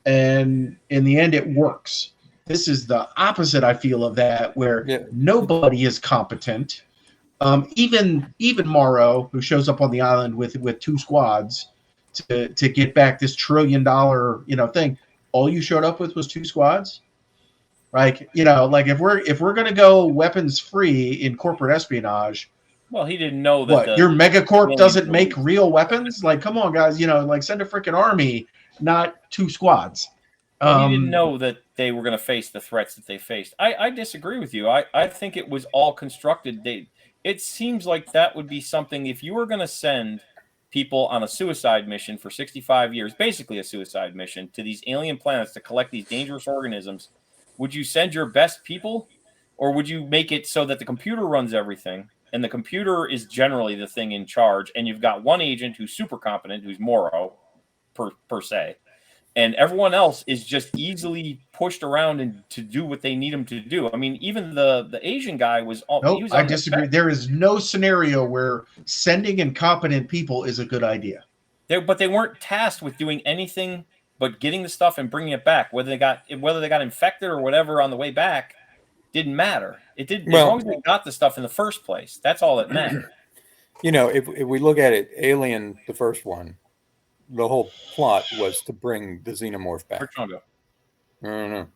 And in the end, it works. This is the opposite, I feel, of that, where nobody is competent. Even Morrow, who shows up on the island with two squads to get back this $1 trillion thing. All you showed up with was two squads. Like, if we're gonna go weapons free in corporate espionage, well, he didn't know that your megacorp doesn't make real weapons. Like, come on, guys, send a freaking army, not two squads. Well, he didn't know that they were going to face the threats that they faced. I disagree with you. I think it was all constructed. It seems like that would be something, if you were going to send people on a suicide mission for 65 years, basically a suicide mission, to these alien planets to collect these dangerous organisms, would you send your best people, or would you make it so that the computer runs everything, and the computer is generally the thing in charge, and you've got one agent who's super competent, who's Morrow, per se, and everyone else is just easily pushed around and to do what they need them to do. I mean, even the Asian guy was. Nope, I disagree. There is no scenario where sending incompetent people is a good idea. But they weren't tasked with doing anything but getting the stuff and bringing it back. Whether they got infected or whatever on the way back didn't matter. It didn't. As long as they got the stuff in the first place, that's all that mattered. If we look at it, Alien, the first one, the whole plot was to bring the xenomorph back. I don't know.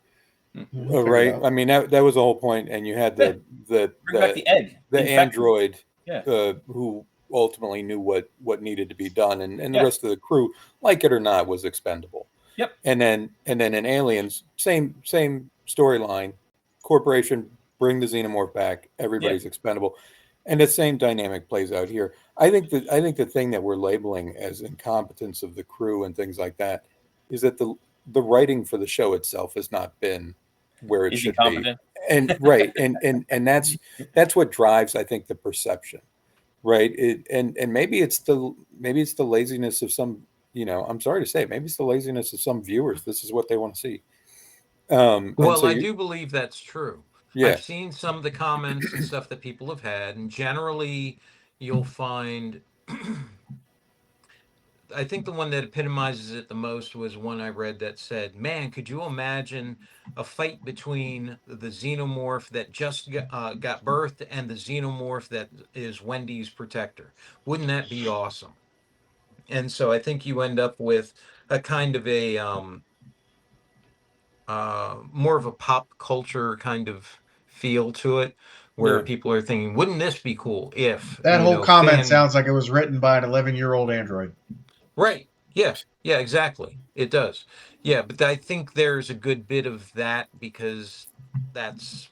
Right? I mean, that was the whole point. And you had the back the egg, the android, who ultimately knew what needed to be done, and the rest of the crew, like it or not, was expendable. Yep. And then in Aliens, same storyline. Corporation, bring the xenomorph back. Everybody's expendable. And the same dynamic plays out here. I think the thing that we're labeling as incompetence of the crew and things like that is that the writing for the show itself has not been where it should be. And right. And that's what drives, I think, the perception. Right. And maybe it's the laziness of some, I'm sorry to say, maybe it's the laziness of some viewers. This is what they want to see. Well, I do believe that's true. Yeah. I've seen some of the comments and stuff that people have had, and generally you'll find, I think the one that epitomizes it the most was one I read that said, man, could you imagine a fight between the xenomorph that just got birthed and the xenomorph that is Wendy's protector. Wouldn't that be awesome? And so I think you end up with a kind of a more of a pop culture kind of feel to it, where Yeah. people are thinking, wouldn't this be cool if, That you whole know, comment sounds like it was written by an 11-year-old android. right. Yeah. Yeah, exactly. It does. Yeah. But I think there's a good bit of that because that's,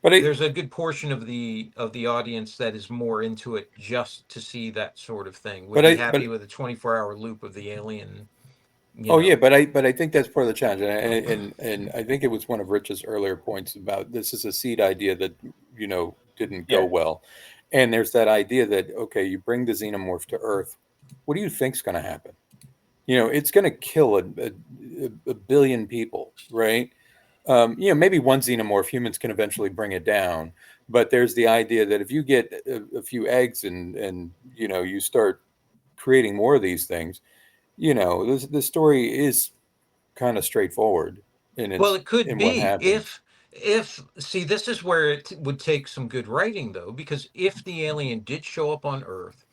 But there's a good portion of the audience that is more into it just to see that sort of thing. Would be happy with a 24-hour loop of the alien. Oh yeah, but I think that's part of the challenge, and I think it was one of Rich's earlier points about this is a seed idea that didn't go Yeah. well, and there's that idea that okay, you bring the xenomorph to Earth, what do you think's going to happen? It's going to kill a billion people, right? Maybe one xenomorph, humans can eventually bring it down, but there's the idea that if you get a few eggs and you start creating more of these things. The story is kind of straightforward Well, it could in what be happens. if see, this is where it would take some good writing though, because if the alien did show up on Earth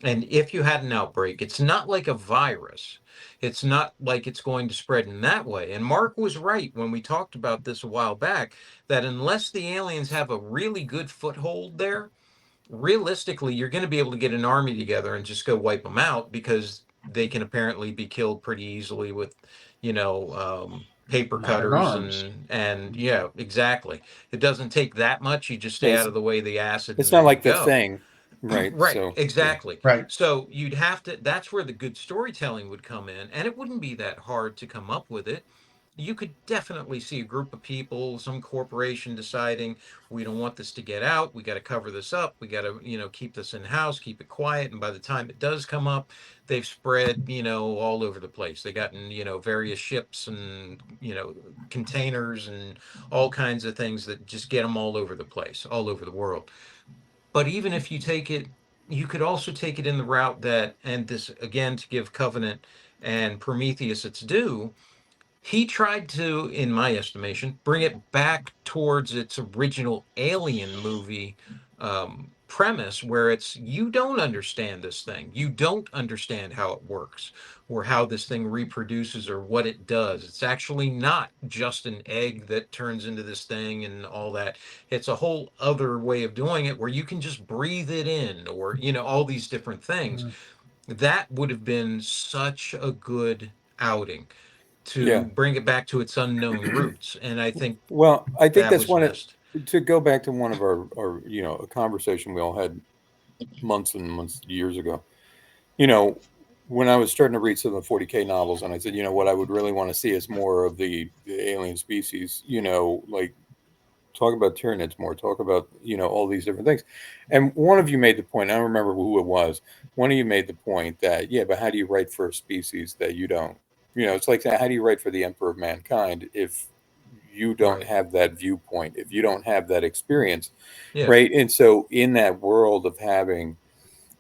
and if you had an outbreak, it's not like a virus. It's not like it's going to spread in that way. And Mark was right when we talked about this a while back that unless the aliens have a really good foothold there, realistically, you're going to be able to get an army together and just go wipe them out because they can apparently be killed pretty easily with, paper Modern cutters arms. and yeah, exactly. It doesn't take that much. You just stay out of the way of the acid. It's And not there you like the go. Thing, right? Right, So yeah. exactly. Right. So you'd have to, that's where the good storytelling would come in, and it wouldn't be that hard to come up with it. You could definitely see a group of people, some corporation deciding we don't want this to get out. We got to cover this up. We got to, keep this in house, keep it quiet. And by the time it does come up, they've spread, all over the place. They got in, various ships and, containers and all kinds of things that just get them all over the place, all over the world. But even if you take it, you could also take it in the route that, and this again to give Covenant and Prometheus its due, he tried to, in my estimation, bring it back towards its original Alien movie premise, where it's you don't understand this thing, you don't understand how it works, or how this thing reproduces, or what it does. It's actually not just an egg that turns into this thing and all that. It's a whole other way of doing it, where you can just breathe it in, or all these different things. That would have been such a good outing to Yeah. bring it back to its unknown roots. And I think Well, I think that that's was one of missed. to go back to one of our a conversation we all had months and months, years ago. When I was starting to read some of the 40K novels, and I said, what I would really want to see is more of the alien species. Like talk about Tyranids more, talk about all these different things. And one of you made the point. I don't remember who it was. One of you made the point that but how do you write for a species that you don't? It's like how do you write for the Emperor of Mankind if you don't have that viewpoint, if you don't have that experience, right? And so in that world of having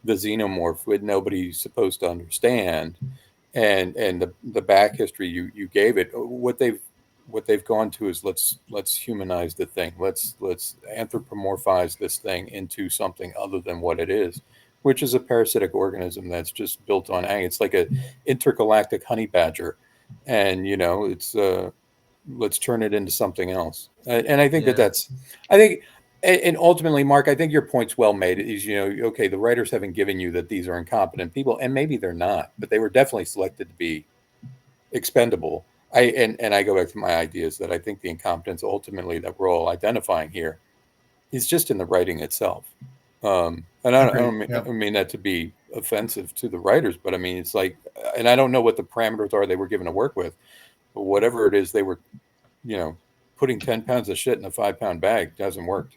the xenomorph with nobody supposed to understand, and the back history you gave it, what they've gone to is let's humanize the thing, let's anthropomorphize this thing into something other than what it is, which is a parasitic organism that's just built on it's like a intergalactic honey badger, and it's let's turn it into something else. And I think and ultimately, Mark, I think your point's well made. Is okay, the writers haven't given you that these are incompetent people, and maybe they're not, but they were definitely selected to be expendable. I go back to my ideas that I think the incompetence ultimately that we're all identifying here is just in the writing itself. And I don't mean that to be offensive to the writers, but I mean it's like, and I don't know what the parameters are they were given to work with, but whatever it is they were, putting 10 pounds of shit in a 5-pound bag doesn't work.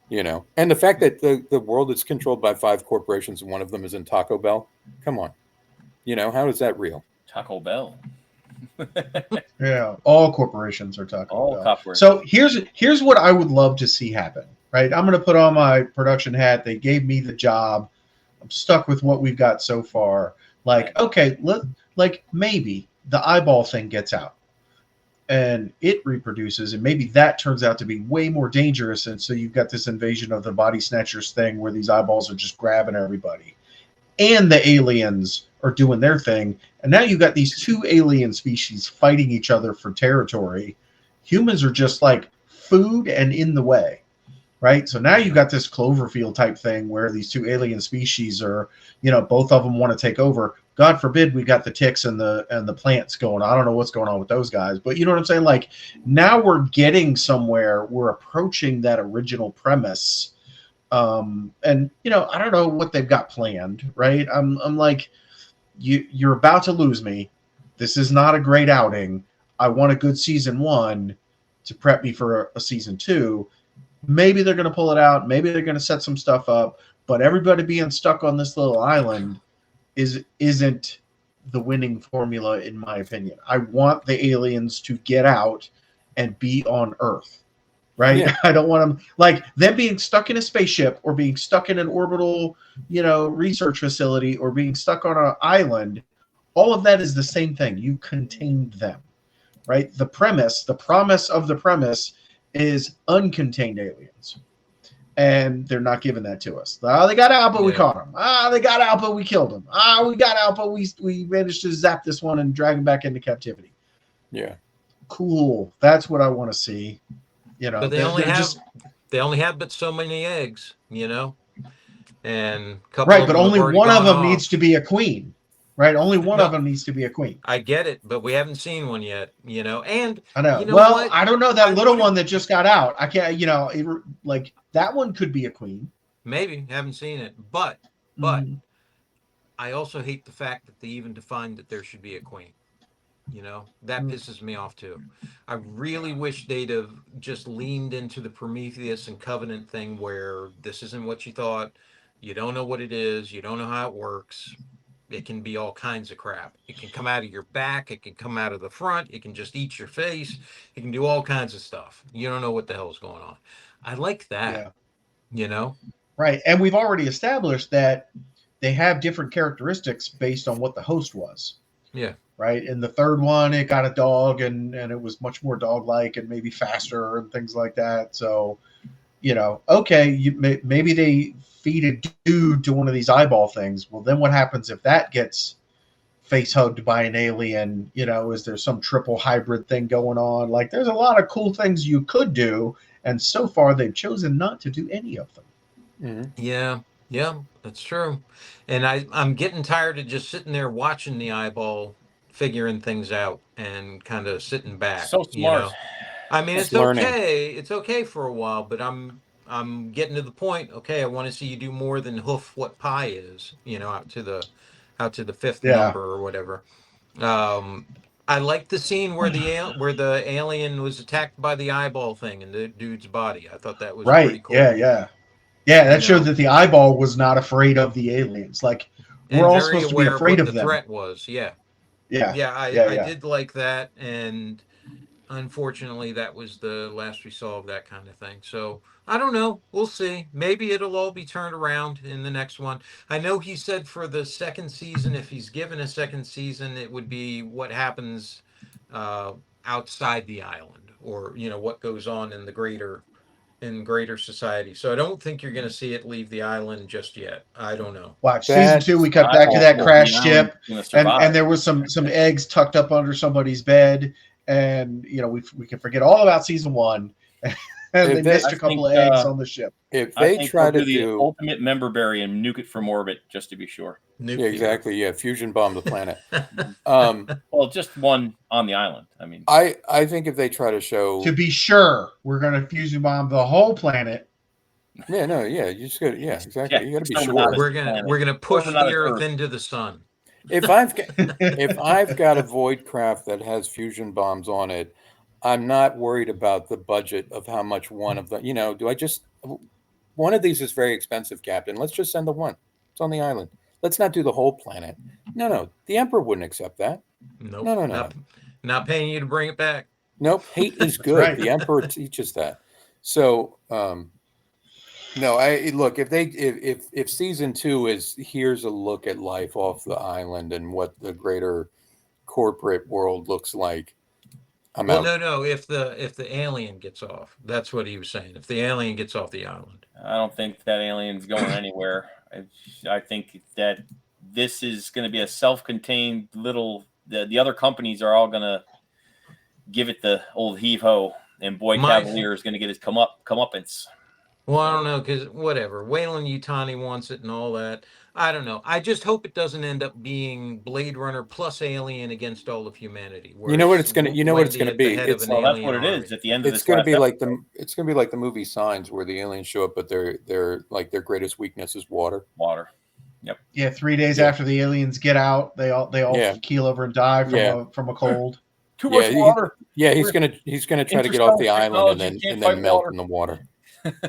And the fact that the world is controlled by 5 corporations and one of them is in Taco Bell, come on, how is that real? Taco Bell. Yeah, all corporations are Taco Bell. Corporations. So here's what I would love to see happen. Right, I'm going to put on my production hat. They gave me the job. I'm stuck with what we've got so far. Like, okay, maybe the eyeball thing gets out. and it reproduces, and maybe that turns out to be way more dangerous, and so you've got this invasion of the body snatchers thing where these eyeballs are just grabbing everybody, and the aliens are doing their thing, and now you've got these two alien species fighting each other for territory. Humans are just like food and in the way, right? So now you've got this Cloverfield type thing where these two alien species are, both of them want to take over. God forbid we got the ticks and the plants going. I don't know what's going on with those guys, but you know what I'm saying? Like, now we're getting somewhere. We're approaching that original premise. And I don't know what they've got planned, right? I'm like, you're about to lose me. This is not a great outing. I want a good season 1 to prep me for a season 2. Maybe they're going to pull it out. Maybe they're going to set some stuff up. But everybody being stuck on this little island isn't the winning formula, in my opinion. I want the aliens to get out and be on Earth, right? Yeah. I don't want them being stuck in a spaceship or being stuck in an orbital, research facility or being stuck on an island. All of that is the same thing. You contained them, right? The promise of the premise is uncontained aliens. And they're not giving that to us. They got out, but we caught them. They got out, but we killed them. We got out, but we managed to zap this one and drag him back into captivity. Yeah. Cool. That's what I want to see. But they only have but so many eggs, and a couple right, of but them only have already one of gone them off. needs to be a queen. Right? Only one No. of them needs to be a queen. I get it, but we haven't seen one yet, and I know. you know Well, what? I don't know. That I little would've- one that just got out. I can't, like that one could be a queen. maybe haven't seen it, but Mhm. I also hate the fact that they even defined that there should be a queen. That pisses me off too. I really wish they'd have just leaned into the Prometheus and Covenant thing where this isn't what you thought. You don't know what it is. You don't know how it works. It can be all kinds of crap. It can come out of your back. It can come out of the front. It can just eat your face. It can do all kinds of stuff. You don't know what the hell's going on. I like that. Right. And we've already established that they have different characteristics based on what the host was. Yeah. Right. In the third one, it got a dog and it was much more dog-like and maybe faster and things like that. So, okay, maybe they feed a dude to one of these eyeball things. Well, then what happens if that gets face hugged by an alien? Is there some triple hybrid thing going on? Like, there's a lot of cool things you could do. And so far, they've chosen not to do any of them. Mm-hmm. Yeah, that's true. And I'm getting tired of just sitting there watching the eyeball figuring things out and kind of sitting back. So smart. I mean, it's learning. okay. It's okay for a while, but I'm getting to the point. Okay, I want to see you do more than hoof what pi is. Out to the fifth number or whatever. I like the scene where the alien was attacked by the eyeball thing in the dude's body. I thought that was pretty cool. Yeah. That showed that the eyeball was not afraid of the aliens. Like, And we're all very supposed to be aware afraid what of the them. threat was. Yeah. I did like that, and unfortunately, that was the last we saw of that kind of thing. So I don't know. We'll see. Maybe it'll all be turned around in the next one. I know he said for the second season, if he's given a second season, it would be what happens outside the island, or what goes on in the greater society. So I don't think you're going to see it leave the island just yet. I don't know. Watch season 2. We cut back to that crash ship, and there was some eggs tucked up under somebody's bed, and we can forget all about season 1. And they missed a couple of eggs on the ship. If they try to the do ultimate member berry and nuke it from orbit, just to be sure. Nuclear. Yeah, exactly. Yeah, fusion bomb the planet. Well, just one on the island. I mean, I think if they try to show, To be sure, we're going to fusion bomb the whole planet. you just got, exactly. Yeah, You got to be it's sure. not We're gonna push Over not the Earth Earth. into the sun. If I've got a void craft that has fusion bombs on it, I'm not worried about the budget of how much one of them. Do I just one of these is very expensive, Captain? Let's just send the one. It's on the island. Let's not do the whole planet. No. The Emperor wouldn't accept that. Nope. No. Not paying you to bring it back. Nope. Hate is good. right. The Emperor teaches that. So, no. I look if season 2 is here's a look at life off the island and what the greater corporate world looks like. I'm Well, out. no. If the alien gets off, that's what he was saying. If the alien gets off the island, I don't think that alien's going anywhere. I think that this is going to be a self-contained little. The other companies are all going to give it the old heave ho, and Boy Cavalier is going to get his comeuppance. well, I don't know, because whatever, Wayland Yutani wants it and all that. I don't know. I just hope it doesn't end up being Blade Runner plus Alien against all of humanity. You know what it's gonna. You know what it's gonna be. It's Well, that's what it is at the end of it's this. gonna last be like episode. it's gonna be like the movie Signs, where the aliens show up, but they're like their greatest weakness is water. Water. Yeah, 3 days Yeah. after the aliens get out, they all Yeah. keel over and die from a cold. Too Yeah, much water. He's gonna try to get off the Interstellar island technology and can't then melt fight in the water.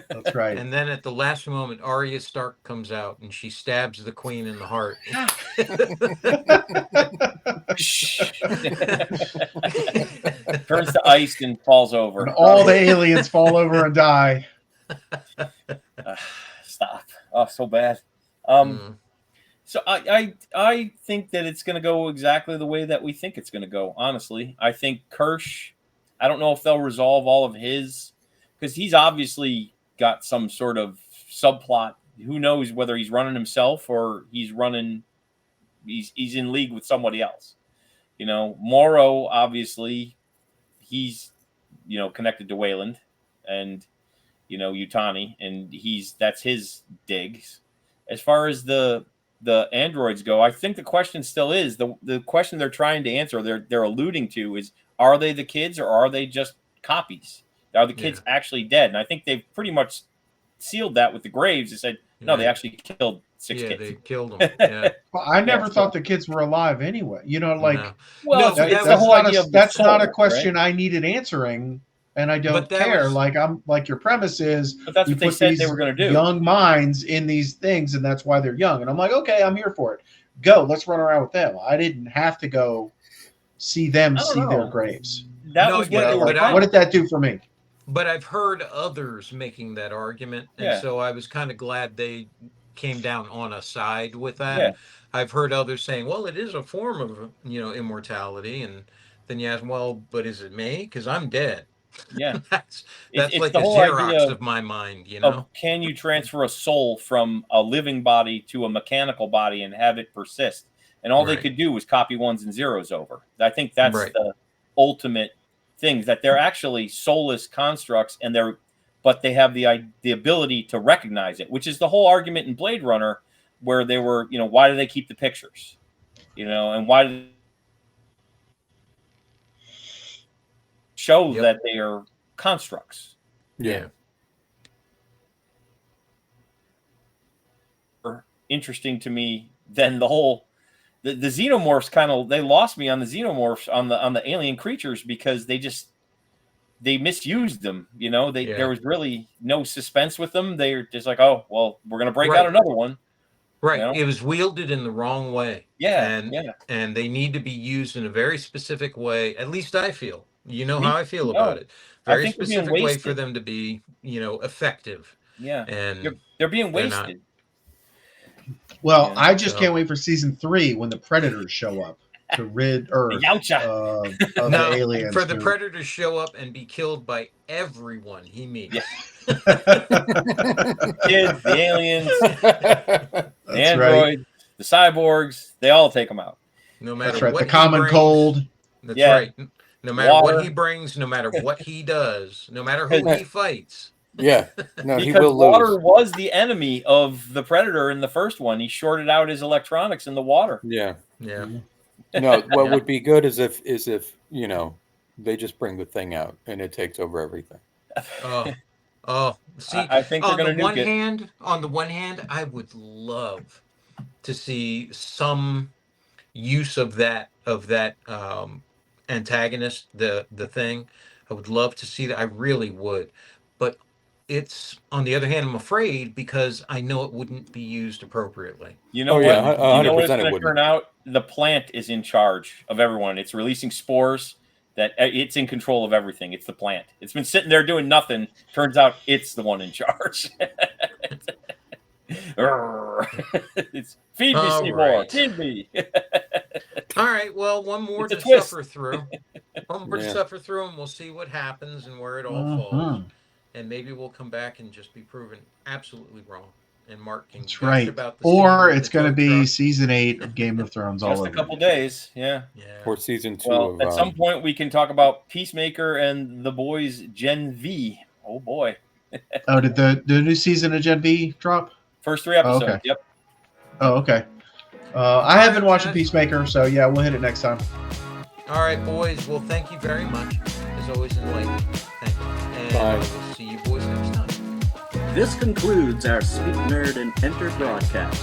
That's right. And then at the last moment, Arya Stark comes out and she stabs the queen in the heart. Turns to ice and falls over. And all the aliens fall over and die. Stop. Oh, so bad. So I think that it's going to go exactly the way that we think it's going to go. Honestly, I think Kirsch. I don't know if they'll resolve all of his, because he's obviously got some sort of subplot. Who knows whether he's running himself or he's running. He's in league with somebody else. You know, Morrow obviously he's connected to Wayland and Yutani, and that's his digs. As far as the androids go, I think the question still is the question they're trying to answer. They're alluding to is, are they the kids or are they just copies? Are the kids actually dead? And I think they've pretty much sealed that with the Graves. They said no, they actually killed 6 kids. They killed them. Yeah. Well, I never thought the kids were alive anyway. No. Well, No, it's the whole idea of the that's not a soul, question right? I needed answering, and I don't But that care. was- Like your premise is, But that's you what they put said these they were going to do. young minds in these things, and that's why they're young. And I'm like, okay, I'm here for it. Go, let's run around with them. I didn't have to go see them I don't see their know. graves. That No, was yeah, what they were. but What did that do for me? But I've heard others making that argument, and Yeah. so I was kind of glad they came down on a side with that. Yeah. I've heard others saying, "Well, it is a form of immortality," and then you ask, "Well, but is it me? Because I'm dead." Yeah. that's It's like the a whole Xerox idea of my mind, of can you transfer a soul from a living body to a mechanical body and have it persist? And all they Right. could do was copy ones and zeros over. I think that's Right. the ultimate thing, that they're actually soulless constructs, and but they have the ability to recognize it, which is the whole argument in Blade Runner, where they were, why do they keep the pictures? And why do they show Yep. that they are constructs? Yeah. Interesting to me than the whole the xenomorphs. They lost me on the xenomorphs, on the alien creatures, because they misused them. There was really no suspense with them. They're just like, oh well, we're gonna break Right. out another one. Right. It was wielded in the wrong way. Yeah, And they need to be used in a very specific way. At least I feel. You know Me- how I feel no. about it. I Very think they're being specific way for wasted. them to be, effective. Yeah, And they're being They're not. wasted. Well, Yeah, I just so- can't wait for season 3 when the Predators show up to rid Earth Yowcha. of no, the aliens. for the who- predator to show up and be killed by everyone he meets. Yeah. Kids, the aliens, the That's androids, the cyborgs, they all take them out. No matter That's right. what The he common brings. cold. That's Yeah. right. No matter Water. what he brings, no matter what he does, no matter who he fights. Yeah. No, he Because will water lose. was the enemy of the Predator in the first one. He shorted out his electronics in the water. Yeah. Yeah. No, what Yeah. would be good is if they just bring the thing out and it takes over everything. Oh. See, I think they're on going the to one nuke it. hand, I would love to see some use of that antagonist, the thing. I would love to see that. I really would. But it's, on the other hand, I'm afraid, because I know it wouldn't be used appropriately. You know Oh, what? yeah, You know what it's 100% it going to wouldn't. turn out? The plant is in charge of everyone. It's releasing spores. That it's in control of everything. It's the plant. It's been sitting there doing nothing. Turns out it's the one in charge. It's feed me, All Seymour. right. Feed me. All right, well, one more It's a to twist. suffer through. We'll Yeah. suffer through them. We'll see what happens and where it all falls. Mhm. And maybe we'll come back and just be proven absolutely wrong. And Mark can That's gush right. about the Or scene with it's the going to tow be truck. season 8 of Game of Thrones all Just over. a couple again. days. Yeah. Yeah. Or season 2 Well, of at some point we can talk about Peacemaker and the boys Gen V. Oh boy. Oh, did the new season of Gen V drop? First 3 episodes. okay. Yep. Oh, okay. I have been watching Peacemaker, so yeah, we'll hit it next time. All right, boys. Well, thank you very much. As always, enlightening. Thank you. And Bye. we'll see you boys next time. This concludes our Speak Nerd and Enter broadcast.